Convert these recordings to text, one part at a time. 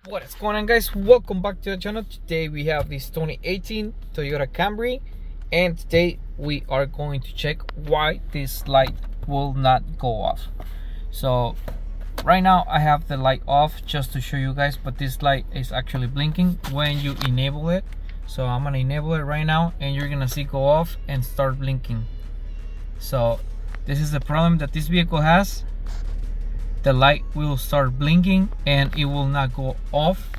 What is going on, guys? Welcome back to the channel. Today we have this 2018 Toyota Camry, and today we are going to check why this light will not go off. So right now I have the light off just to show you guys, but this light is actually blinking when you enable it. So I'm gonna enable it right now, and you're gonna see go off and start blinking. So this is the problem that this vehicle has. The light will start blinking and it will not go off.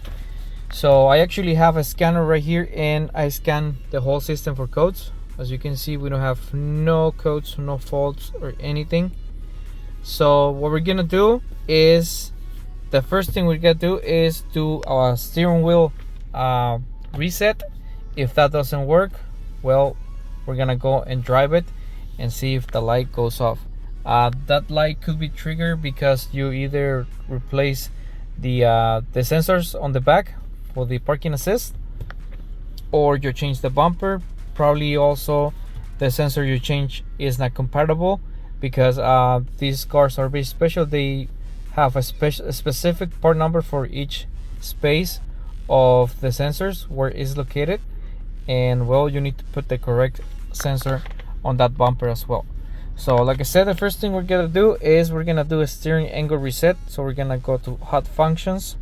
So I actually have a scanner right here, and I scan the whole system for codes. As you can see, we don't have no codes, no faults or anything. So what we're gonna do is, the first thing we're gonna do is do our steering wheel reset. If that doesn't work, well, we're gonna go and drive it and see if the light goes off. That light could be triggered because you either replace the sensors on the back for the parking assist, or you change the bumper. Probably also the sensor you change is not compatible, because these cars are very special. They have a specific part number for each space of the sensors where it's located, and well, you need to put the correct sensor on that bumper as well. So like I said, the first thing we're gonna do is we're gonna do a steering angle reset. So we're gonna go to hot functions,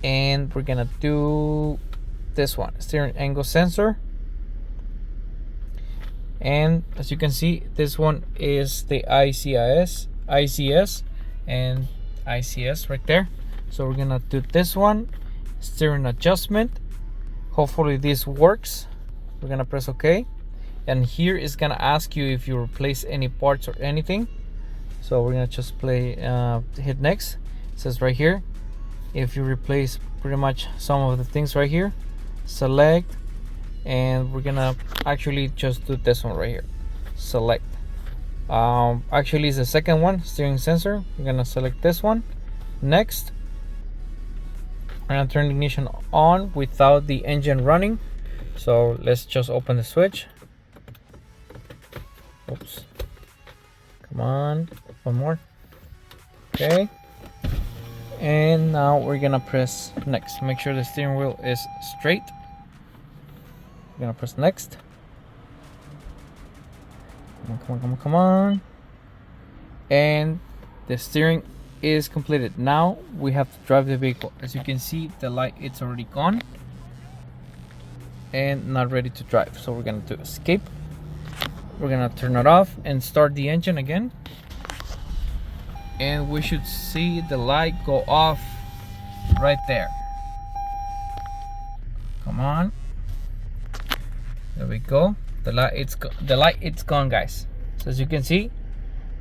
and we're gonna do this one, steering angle sensor. And as you can see, this one is the ICS and ICS right there. So we're gonna do this one, steering adjustment. Hopefully this works. We're gonna press OK. And here is gonna ask you if you replace any parts or anything. So we're gonna just hit next. It says right here, if you replace pretty much some of the things right here, select, and we're gonna actually just do this one right here, select. Actually it's the second one, steering sensor. We're gonna select this one. Next, we're gonna turn the ignition on without the engine running. So let's just open the switch. Oops, come on, one more. Okay, and now we're gonna press next. Make sure the steering wheel is straight. We're gonna press next. Come on. And the steering is completed. Now we have to drive the vehicle. As you can see, the light it's already gone and not ready to drive. So we're gonna do escape. We're gonna turn it off and start the engine again, and we should see the light go off right there. Come on, there we go. The light it's gone, guys. So as you can see,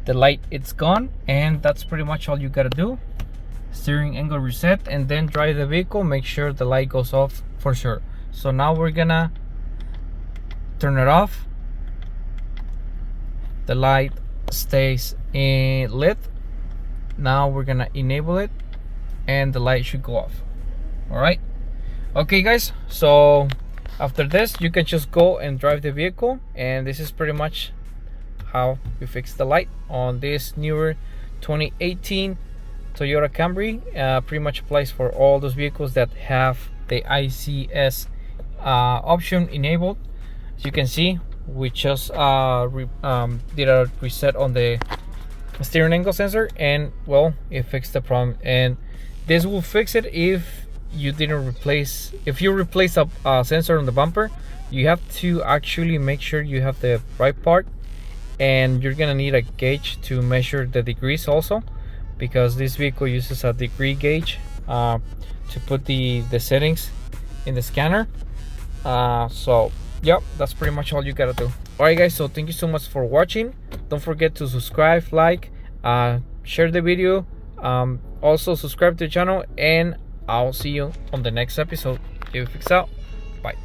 the light it's gone, and that's pretty much all you gotta do. Steering angle reset, and then drive the vehicle. Make sure the light goes off for sure. So now we're gonna turn it off. The light stays lit. Now we're gonna enable it, and the light should go off. All right, okay guys, so after this you can just go and drive the vehicle, and this is pretty much how you fix the light on this newer 2018 Toyota Camry. Pretty much applies for all those vehicles that have the ICS option enabled. As you can see, we just did a reset on the steering angle sensor, and well, it fixed the problem. And this will fix it if you didn't replace. If you replace a sensor on the bumper, you have to actually make sure you have the right part, and you're gonna need a gauge to measure the degrees also, because this vehicle uses a degree gauge to put the settings in the scanner. So yep, that's pretty much all you gotta do. Alright guys, so thank you so much for watching. Don't forget to subscribe, like, share the video, also subscribe to the channel, and I'll see you on the next episode. Fix out. Bye.